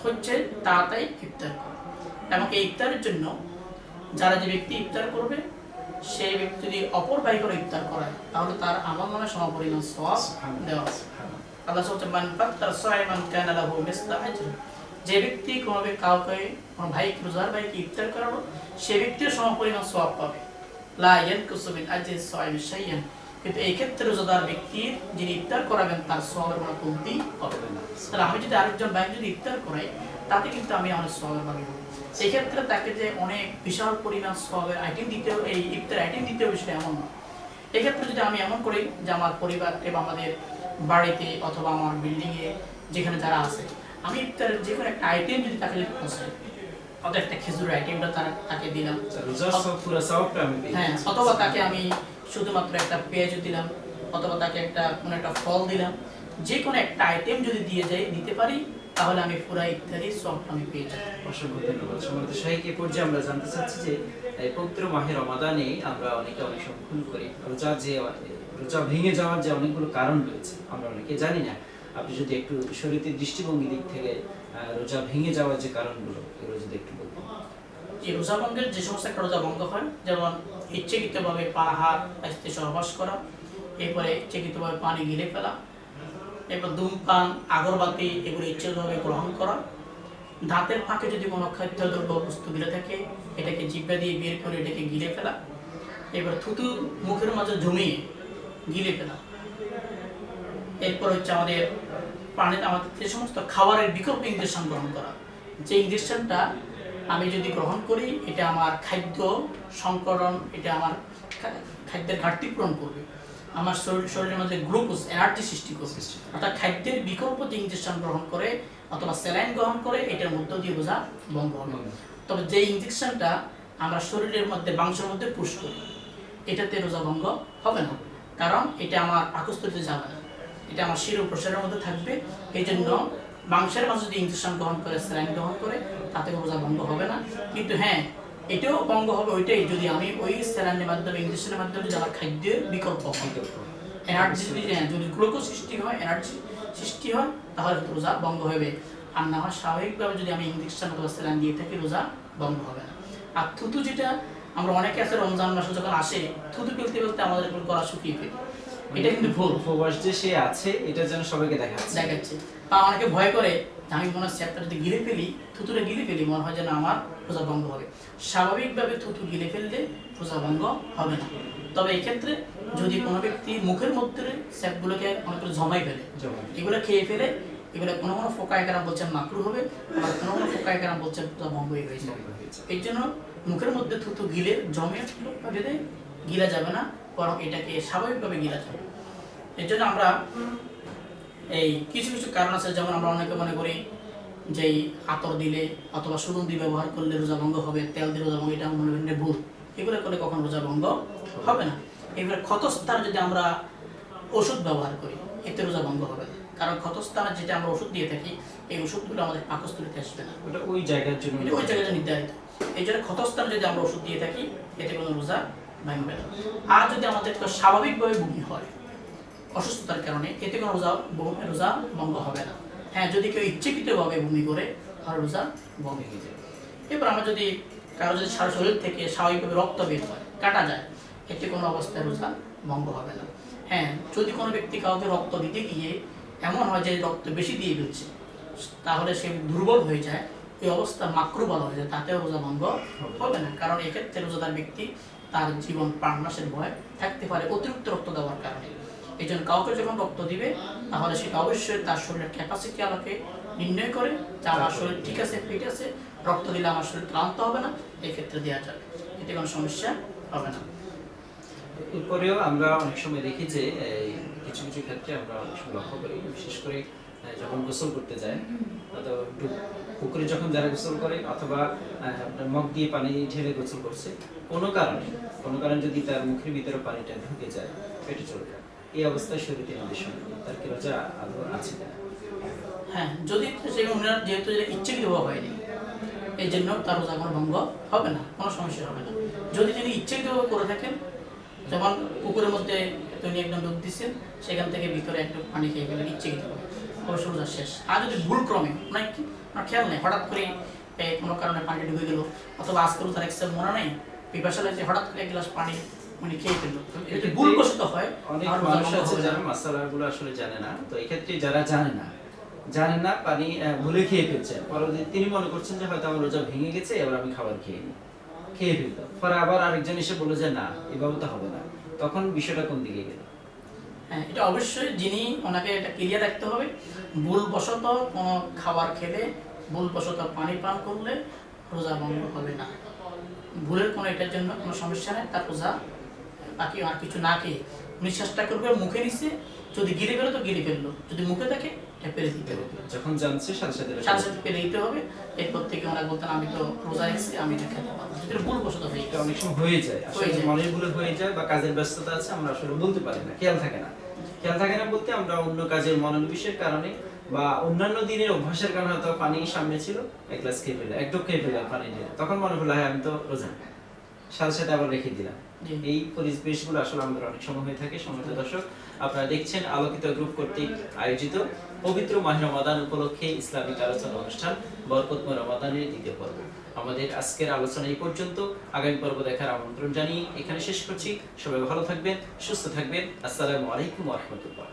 হচ্ছে তাড়াতাড়ি ইফতার করা। এবং এই ইফতারের জন্য যারা যে ব্যক্তি ইফতার করবে সেই ব্যক্তি যদি অপর ভাই করে ইফতার করায় তাহলে তার আমল নামে সমপরিমাণ সওয়াব দেওয়া আছে। আল্লাহ বলছেন মান ফাত্তার সাইমান কানা লাহু মিসলু আজরি, যে ব্যক্তি কাউকে কোনো ভাই রোজার ভাইকে ইফতার করালো সে ব্যক্তির সমপরিমাণ সওয়াব পাবে। লা ইয়ানকুসু মিন আজরি সাইমি শাইয়ান, কিন্তু এই ক্ষেত্রে রোজাদার ব্যক্তির যিনি ইফতার করাবেন তার সওয়াবের কোনো কমতি হবে না। তাহলে আমি যদি আরেকজন ভাই যদি ইফতার করাই তাতে কিন্তু আমি অনেক সওয়াবের ভাগী হব। সেই ক্ষেত্রে তাকে যে অনেক বিশাল পরিমাণ সওয়াবের আইটেম দিতে এই ইফতার আইটেম দিতে হবে সেটা এমন না। এক্ষেত্রে যদি আমি এমন করি যে আমার পরিবার এবং আমাদের বাড়িতে অথবা আমার বিল্ডিংয়ে যেখানে যারা আছে আমি ইফতারের যে কোনো একটা আইটেম যদি তাকে যদি পৌঁছাই, অথবা একটা খেজুরের আইটেমটা তাকে দিলাম, হ্যাঁ, অথবা তাকে আমি শুধুমাত্র একটা পেঁয়াজ দিলাম, অথবা তাকে একটা কোনো একটা ফল দিলাম, যে কোনো একটা আইটেম যদি দিতে পারি তাহলে আমি পুরো ইফতারি সব আমি পেয়ে যাই। অসংখ্য ধন্যবাদ। সম্মানিত শাইখ, এই পর্যায়ে আমরা জানতে চাচ্ছি যে এই পবিত্র মাহে রমাদানে আমরা অনেকে অনেক সময় ভুল করি। রোজা ভেঙে যাওয়ার যে অনেকগুলো কারণ রয়েছে আমরা অনেকে জানি না। আপনি যদি একটু শরীয়তের দৃষ্টিভঙ্গি দিক থেকে রোজা ভেঙে যাওয়ার যে কারণগুলো এগুলো যদি একটু বলতেন। এই রোজা ভঙ্গের যে সমস্ত একটা রোজা ভঙ্গ হয়, যেমন ইচ্ছাকৃতভাবে পা হাত আস্তে সহবাস করা, এরপরে ইচ্ছাকৃতভাবে পানি গিলে ফেলা, এরপর ধূমপান আগরবাতি এগুলো ইচ্ছাকৃতভাবে গ্রহণ করা, দাঁতের ফাঁকে যদি কোনো খাদ্যদ্রব্য বস্তু গিলে থাকে এটাকে জিহ্বা দিয়ে বের করে এটাকে গিলে ফেলা, এবার থুতু মুখের মাঝে জমিয়ে গিলে ফেলা, এরপর হচ্ছে আমাদের পানিতে আমাদের যে সমস্ত খাবারের বিকল্প ইনজেকশন গ্রহণ করা, যে ইনজেকশনটা আমি যদি গ্রহণ করি এটা আমার খাদ্য সংকরণ, এটা আমার খাদ্যের ঘাটতি পূরণ করবে, আমার শরীরের মধ্যে গ্লুকোজ এনার্জি সৃষ্টি করবে। অর্থাৎ খাদ্যের বিকল্প যে ইনজেকশন গ্রহণ করে অথবা স্যালাইন গ্রহণ করে এটার মধ্য দিয়ে রোজা ভঙ্গ হবে। তবে যে ইনজেকশনটা আমরা শরীরের মধ্যে মাংসের মধ্যে পুশ করি এটাতে রোজা ভঙ্গ হবে না, কারণ এটা আমার পাকস্থলীতে যাবে না, এটা আমার শির প্রসারের মধ্যে থাকবে। এই জন্য মাংসের মাঝে যদি ইনজেকশন গ্রহণ করে স্যালাইন গ্রহণ করে তাতে রোজা ভঙ্গ হবে না। কিন্তু হ্যাঁ, এটাও ভঙ্গ হবে ওইটাই যদি আমি ওই স্যালাইনের মাধ্যমে ইনজেকশনের মাধ্যমে যদি আমার খাদ্যের বিকল্প এনার্জি যদি গ্লুকোজ সৃষ্টি হয়, এনার্জি সৃষ্টি হয় তাহলে রোজা ভঙ্গ হবে। আর না হয় স্বাভাবিকভাবে যদি আমি ইনজেকশন অথবা স্যালাইন দিয়ে থাকি রোজা ভঙ্গ হবে না। আর থুতু যেটা আমরা অনেকে আছে রমজান মাসে যখন আসে থুতু ফেলতে ফেলতে আমাদের গলা শুকিয়ে ফেলি, এটা কিন্তু ভুল। উপবাস যে সে আছে এটা যেন সবাইকে দেখাচ্ছে। বা অনেকে ভয় করে আমি মনে হচ্ছে একটা যদি গিলে ফেলি, থুতুরে গিলে ফেলি, মনে হয় যেন আমার রোজা ভঙ্গ হবে। স্বাভাবিকভাবে থুতু গিলে ফেললে রোজা ভঙ্গ হবে না। তবে এই ক্ষেত্রে যদি কোনো ব্যক্তি মুখের মধ্যে স্যাপগুলোকে অনেক করে জমাই ফেলে, এগুলো খেয়ে ফেলে, এগুলো কোনো কোনো ফোকায় কেরাম বলছেন মাকরু হবে, আবার কোনো কোনো ফোকায় কেরাম বলছেন রোজা ভঙ্গ হয়ে যাবে। এই জন্য মুখের মধ্যে থুতু গিলে জমে বেঁধে গিলা যাবে না, বরং এটাকে স্বাভাবিকভাবে গিলা যাবে। এর জন্য আমরা এই কিছু কিছু কারণ আছে, যেমন আমরা অনেকে মনে করি যে আতর দিলে অথবা সুগন্ধি ব্যবহার করলে রোজা ভঙ্গ হবে, তেল দিয়ে রোজা ভঙ্গ, এটা মনে করেন ভুল। এগুলো করলে কখন রোজা ভঙ্গ হবে না। এবারে ক্ষতস্থানে যদি আমরা ওষুধ ব্যবহার করি এতে রোজা ভঙ্গ হবে না, কারণ ক্ষতস্থানে যেটা আমরা ওষুধ দিয়ে থাকি এই ওষুধগুলো আমাদের পাকস্থলীতে আসবে না, ওটা ওই জায়গার জন্য নির্ধারিত। এই জন্য ক্ষতস্থানে যদি আমরা ওষুধ দিয়ে থাকি এতে কোনো রোজা ভাঙবে না। আর যদি আমাদের স্বাভাবিকভাবে বমি হয় অসুস্থতার কারণে এতে কোনো রোজা ভঙ্গ হবে না। হ্যাঁ, যদি কেউ ইচ্ছাকৃতভাবে বমি করে তাহলে রোজা ভঙ্গ হয়ে যাবে। এবার আমরা যদি কারো যদি সারা শরীর থেকে স্বাভাবিকভাবে রক্ত বের হয়, কাটা যায়, এতে কোনো অবস্থায় রোজা ভঙ্গ হবে না। হ্যাঁ, যদি কোনো ব্যক্তি কাউকে রক্ত দিতে গিয়ে এমন হয় যে রক্ত বেশি দিয়ে দিচ্ছে তাহলে সে দুর্বল হয়ে যায়, এই অবস্থা মাকরু বলা হয়ে যায়, তাতেও রোজা ভঙ্গ হবে না, কারণ এক্ষেত্রে রোজাদার ব্যক্তি তার জীবন প্রাণনাশের ভয় থাকতে পারে অতিরিক্ত রক্ত দেওয়ার কারণে। এই জন্য কাউকে যখন রক্ত দিবে তাহলে সেটা অবশ্যই তার শরীরের ক্যাপাসিটি আলোকে নির্ণয় করে যে আমার শরীর ঠিক আছে, ফিট আছে, রক্ত দিলে আমার শরীর ক্লান্ত হবে না, এই ক্ষেত্রে দেওয়া যাবে, এতে কোনো সমস্যা হবে না। এরপরেও আমরা অনেক সময় দেখি যে কিছু কিছু ক্ষেত্রে আমরা অনেক সময় লক্ষ্য করি, বিশেষ করে যখন গোসল করতে যায় অথবা পুকুরে যখন যারা গোসল করে অথবা মগ দিয়ে পানি ঢেলে গোসল করছে, কোনো কারণে যদি তার মুখের ভিতরে পানিটা ঢুকে যায়, পেটে চলে যায়, এই অবস্থায় শরীরে নির্দেশন তার কি রোজা আদৌ আছে কিনা? হ্যাঁ, যদি যেহেতু ইচ্ছাকৃতভাবে হয়নি এই জন্য তার রোজা কোনো ভঙ্গ হবে না, কোনো সমস্যা হবে না। যদি তিনি ইচ্ছাকৃতভাবে করে থাকেন, যেমন পুকুরের মধ্যে তিনি একদম ডুব দিচ্ছেন, সেখান থেকে ভিতরে একটু পানি খেয়ে ফেলেন ইচ্ছাকৃতভাবে, অবশ্য রোজা শেষ। আর যদি ভুল ক্রমে আপনার খেয়াল নেই, হঠাৎ করে কোনো কারণে পানি ঢুকে গেল, অথবা আজকে তার এক্সেল মনে নেই, পিপাসা লাগছে, হঠাৎ করে এক গ্লাস পানি মানে খেয়ে ফেললো, এটা ভুলবশত হয়। অনেক আর মানুষ রোজা ভঙ্গ আছে হবে না। যারা মাসালাগুলো আসলে জানে না, তো এক্ষেত্রে যারা জানে না পানি ভুলে খেয়ে ফেলছেন, পরে তিনি মনে করছেন যে হয়তো আমার রোজা ভেঙে গেছে, এবার আমি খাবার খেয়ে ফেলতো, পরে আবার আরেকজন এসে বলে যে না এভাবে তো হবে না, তখন বিষয়টা কোন দিকে গেল? হ্যাঁ, এটা অবশ্যই যিনি ওনাকে এটা ক্লিয়ার রাখতে হবে, ভুলবশত কোনো খাবার খেলে, ভুলবশত পানি পান করলে রোজা ভঙ্গ হবে না। ভুলের কোনো এটার জন্য কোনো সমস্যা নেই, তার রোজা বাকি আর কিছু না খেয়ে উনি চেষ্টা করবে মুখে নিচ্ছে, যদি গিলে ফেলো তো গিলে ফেললো, যদি মুখে থাকে এটা পেরে দিতে হবে, যখন জানছে সাথে সাথে সাথে সাথে পেরে দিতে হবে। এরপর থেকে ওনারা বলতেন আমি তো রোজা রেখেছি, আমি এটা খেতে পারবো, যদি ভুলবশত হয়ে এটা গেছে। অনেক সময় হয়ে যায়, আসলে হয়ে যায়। মনের ভুলে হয়ে যায়, বা কাজের ব্যস্ততা আছে, আমরা আসলে বলতে পারি না, খেয়াল থাকে না। খেয়াল থাকে না বলতে আমরা অন্য কাজের মনোনিবেশের কারণে বা অন্যান্য দিনের অভ্যাসের কারণে হয়তো পানি সামনে ছিল, এক গ্লাস খেয়ে ফেললাম, এক ঢোক খেয়ে ফেললাম পানি দিয়ে, তখন মনে হলো হ্যাঁ আমি তো রোজা, সাথে সাথে আবার রেখে দিলাম। জি। এই পরিবেশগুলো আসলে আমাদের অনেক সময় হয়ে থাকে। সম্মানিত দর্শক, আপনারা দেখছেন আলোকিত গ্রুপ কর্তৃক আয়োজিত পবিত্র মাহে রমাদান উপলক্ষে ইসলামিক আলোচনা অনুষ্ঠান বরকতময় রমাদানের দ্বিতীয় পর্ব। আমাদের আজকের আলোচনা এই পর্যন্ত, আগামী পর্ব দেখার আমন্ত্রণ জানিয়ে এখানে শেষ করছি। সবাই ভালো থাকবেন, সুস্থ থাকবেন। আসসালামু আলাইকুম ওয়া রাহমাতুল্লাহ।